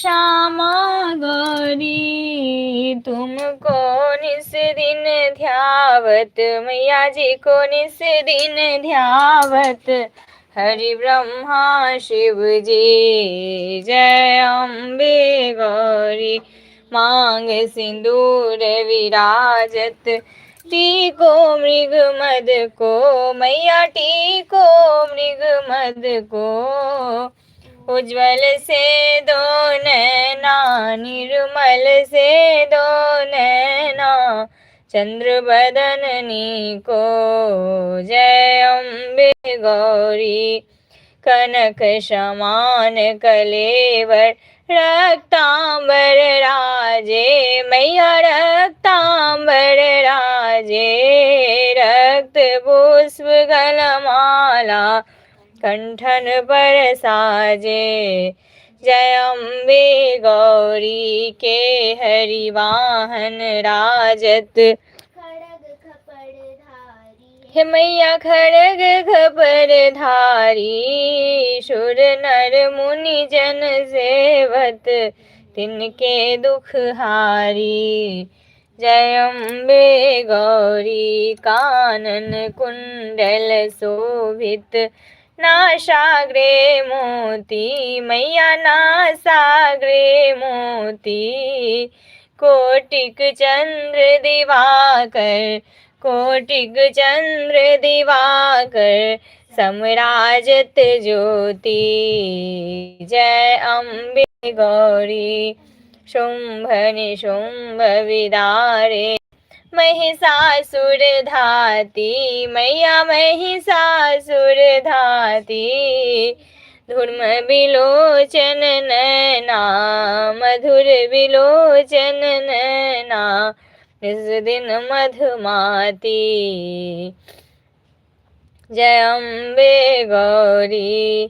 श्यामा गौरी तुमको निस दिन ध्यावत, मैया जी को निस दिन ध्यावत, हरि ब्रह्मा शिव जी जय अम्बे गौरी। मांग सिंदूर विराजत, टीको मृग मद को, मैया टीको मृग मद को, उज्ज्वल से दो नैना, निर्मल से दो नैना, चंद्र बदननी को जय अम्बे गौरी। कनक समान कलेवर, रक्तांबर राजे, मैया रक्तांबर राजे, रक्त पुष्प गलमाला कंठन पर साजे, जय अम्बे गौरी के हरि वाहन राजत, हे मैया खड़ग खपर धारी, सुर नर मुनि जन सेवत, तिनके दुख हारी, जय अम्बे गौरी। कानन कुंडल शोभित, नासाग्रे मोती, मैया नासाग्रे मोती, कोटिक चंद्र दिवाकर, कोटिक चंद्र दिवाकर, समराजत ज्योति, जय अम्बे गौरी। शुंभ निशुंभ विदारे, महिषासुर धाती, मैया महिषासुर धाती, धूर्म बिलोचन नैना, मधुर बिलोचन नैना, निज दिन मधुमाती, जय अम्बे गौरी।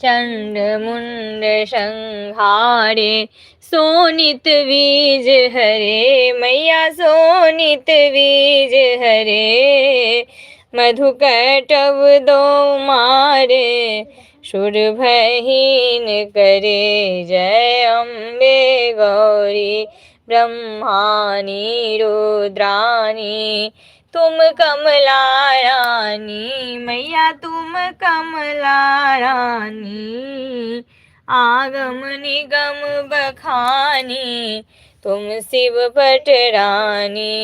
चंड मुंड संहारे, सोनित बीज हरे, मैया सोनित बीज हरे, मधुकटव दो मारे, सुर भहीन करे, जय अम्बे गौरी। ब्रह्मानी रुद्रानी तुम कमला रानी, मैया तुम कमला रानी, आगम निगम बखानी, तुम शिव पट रानी,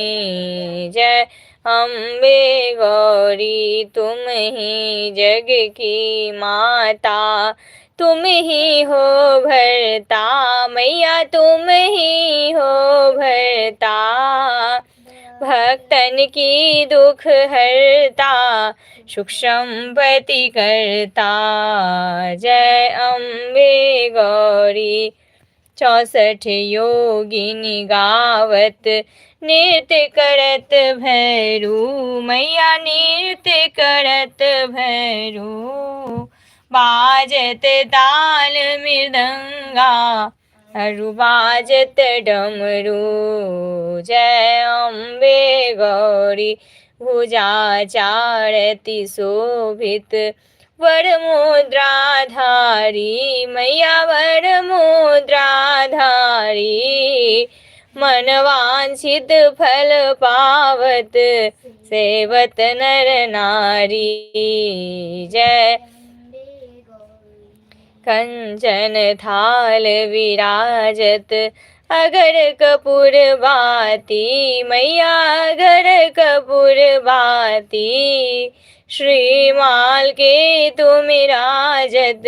जय अम्बे गौरी। तुम ही जग की माता, तुम ही हो भरता, मैया तुम ही हो भरता, भक्तन की दुख हरता, सुख संपत्ति करता, जय अम्बे गौरी। 64 योगिनी गावत, नृत्य करत भैरू, मैया नृत्य करत भैरू, बाजत ताल मृदंगा, अरु बाजत डमरू, जय अम्बे गौरी। भुजा चारति शोभित, वर मुद्राधारी, मैया वर मुद्राधारी, मन वांछित फल पावत, सेवत नर नारी, जय। कंचन थाल विराजत, अगर कपूर बाती, मैया अगर कपूर बाती, श्रीमाल के तुम राजत,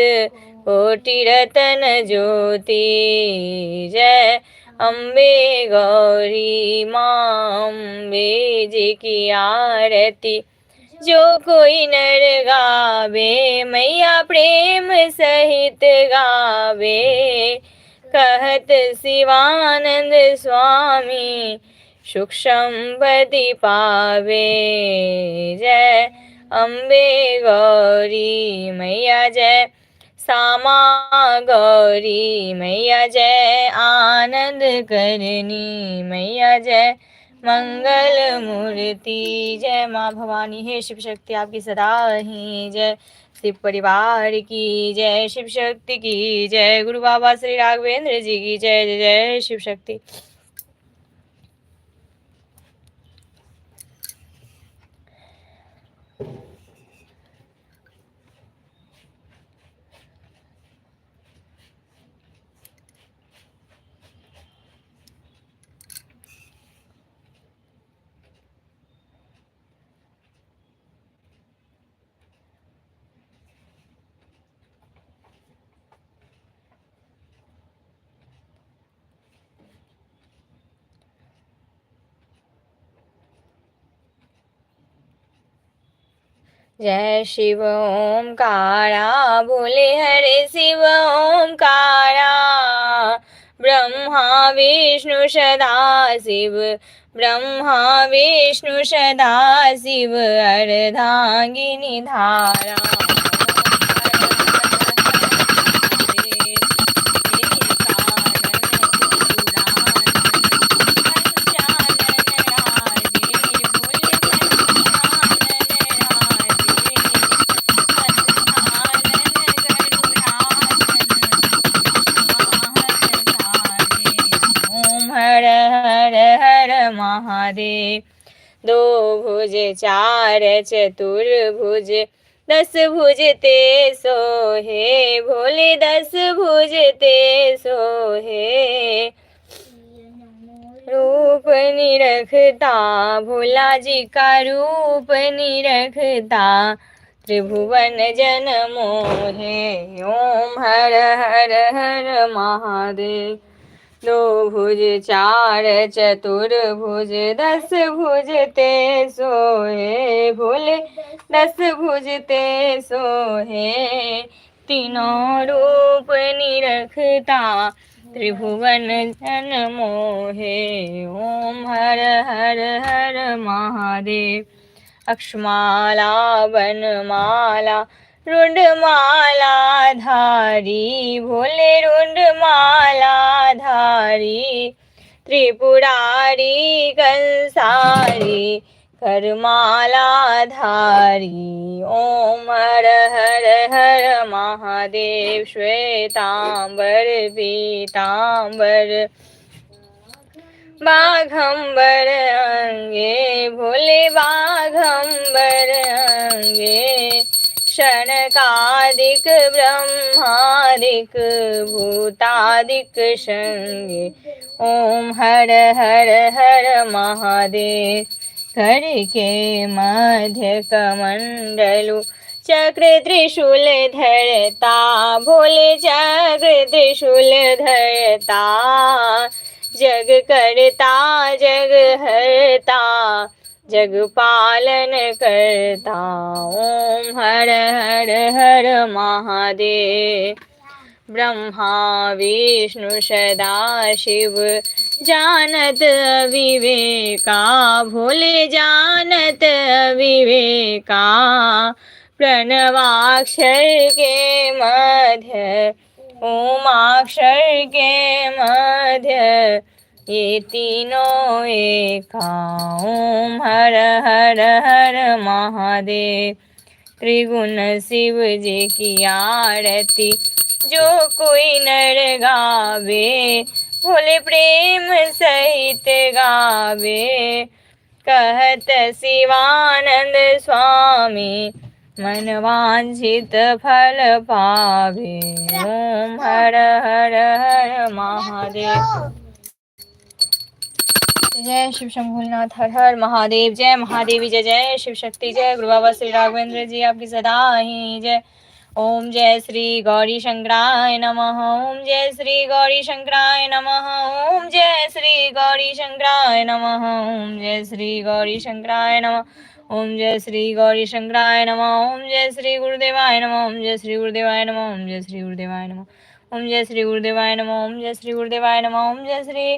कोटि रतन ज्योति, जय अम्बे गौरी। माँ अम्बे जी की आरती, जो कोई नर गावे, मैया प्रेम सहित गावे, कहत शिवानंद स्वामी, सुख संपत्ति पावे, जय अम्बे गौरी मैया जय। सामा गौरी मैया जय, आनंद करनी मैया जय, मंगल मूर्ति जय। माँ भवानी हे शिव शक्ति आपकी सदा ही जय। शिव परिवार की जय, शिव शक्ति की जय, गुरु बाबा श्री राघवेंद्र जी की जय जय जय शिव शक्ति। जय शिव ओंकारा भोले हरे शिव ओंकारा, ब्रह्मा विष्णु सदा शिव, ब्रह्मा विष्णु सदा शिव, अर्धांगिनी धारा। महादेव। दो भुज चार चतुर्भुज, दस भुज ते सोहे, भोले दस भुज ते सोहे। रूप निरखता भोला जी का रूप निरखता, त्रिभुवन जन मोहे। ओम हर हर हर महादेव। दो भुज चार चतुर्भुज, दस भुज ते सोहे, भोले दस भुज ते सोहे। तीनों रूप निरखता, त्रिभुवन जन मोहे। ओम हर हर हर महादेव। अक्षमाला वनमाला रुंडमाला धारी, भोले रुंडमाला धारी। त्रिपुरारी कंसारी करमाला धारी। ओम हर हर हर महादेव। श्वेतांबर पीतांबर बाघंबर अंगे, भोले बाघंबर अंगे। शनकादिक ब्रह्मादिक भूतादिक संगे। ओम हर हर हर महादेव। कर के मध्य कमंडलु चक्र त्रिशूल धरता, भोले चक्र त्रिशूल धरता। जग करता जग हरता, जग पालन करता। ओम हर हर हर महादेव। ब्रह्मा विष्णु सदा शिव, जानत विवेका, भोले जानत विवेका। प्रणवाक्षर के मध्य ओमाक्षर के मध्य, ये तीनों एका। ओम हर हर हर महादेव। त्रिगुण शिव जी की आरती जो कोई नर गावे, भोले प्रेम सहित गावे। कहत शिवानंद स्वामी, मन वांछित फल पावे। ओम हर हर हर महादेव। जय शिव शंभुनाथ, हर हर महादेव। जय महादेवी, जय जय शिव शक्ति। जय गुरु बाबा श्री राघवेंद्र जी आपकी सदा ही जय। ओम जय श्री गौरी शंकराय नमः। ओम जय श्री गौरी शंकराय नमः। ओम जय श्री गौरी शंकराय नमः। ओम जय श्री गौरी शंकराय नमः। ओम जय श्री गौरी शंकराय नमः। ओम जय श्री गुरुदेवाय नमः। ओम जय श्री गुरुदेवाय नमः। ओम जय श्री गुरुदेवाय नमः। ओम जय श्री गुरुदेवाय नमः। ओम जय श्री गुरुदेवाय नमः। ओम जय श्री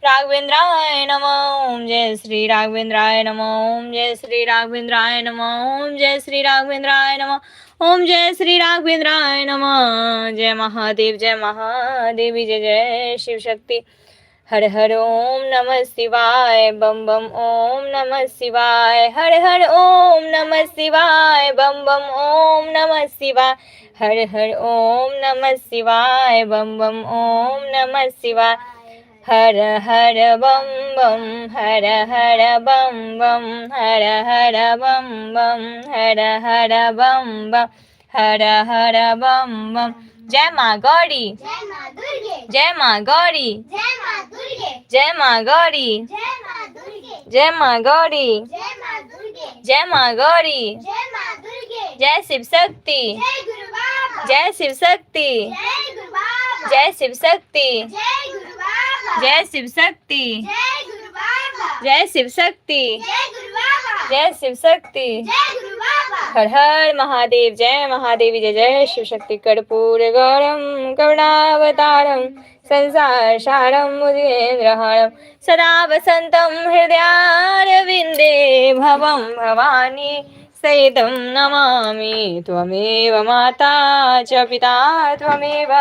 राघवेंद्राय नमः। ओम जय श्री राघवेंद्राय नमः। ओम जय श्री राघवेंद्राय नमः। ओम जय श्री राघवेंद्राय नमः। ओम जय श्री राघवेंद्राय नमः। जय महादेव, जय महादेवी, जय जय शिव शक्ति। हर हर ओम नमः शिवाय बम बम ओम नमः शिवाय हर हर ओम नमः शिवाय बम बम ओम नमः शिवाय हर हर ओम नमः शिवाय बम बम ओम नमः शिवाय हर हर बम बम हर हर बम बम हर हर बम बम हर हर बम बम हर हर बम बम। जय माँ गौरी, जय माँ दुर्गे, जय माँ गौरी, जय माँ दुर्गे, जय माँ गौरी, जय माँ दुर्गे, जय माँ गौरी, जय माँ दुर्गे, जय माँ गौरी, जय माँ दुर्गे, जय शिव शक्ति, जय गुरु बाबा, जय शिव शक्ति, जय गुरु बाबा, जय शिव शक्ति, जय गुरु बाबा, जय शिव शक्ति, जय गुरु बाबा, जय शिव शक्ति, जय गुरु बाबा, जय शिव शक्ति। जय गुरु बाबा। हर हर महादेव, जय महादेवी, जय जय शिव शक्ति। कर्पूर गौरम करुणावतारम संसार सारम मुदिन्द्रहारम सदा वसंतम हृदयारविंदे भवम भवानी सहितं नमामि। त्वमेव माता च पिता त्वमेव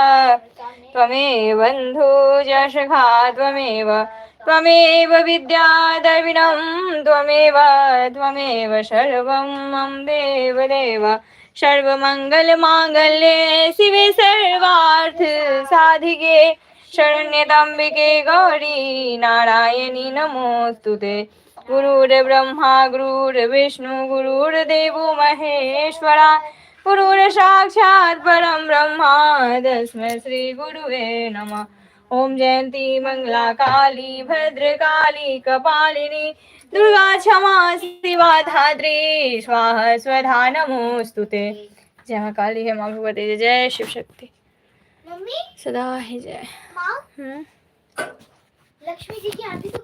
त्वमेव बन्धु च सखा त्वमेव त्वमेव विद्या द्रविणं त्वमेव त्वमेव सर्वं मम देवदेव। सर्वमङ्गलमाङ्गल्ये शिवे सर्वार्थ साधिके शरण्यत्र्यम्बिके गौरी नारायणी नमोऽस्तुते। गुरुर्ब्रह्मा गुरुर्विष्णु गुरुर्देवो महेश्वरा गुरुर्साक्षात् परं ब्रह्मा तस्मै श्री गुरुवे नमः। ओम जयंती मंगला काली भद्रकाली कपालिनी दुर्गा क्षमा शिवा धात्री स्वाहा स्वधा नमोस्तुते। जय माँ काली है माँ भगवती जय जय शिव शक्ति। मम्मी, सदा ही जय। माँ, लक्ष्मी जी की आरती तो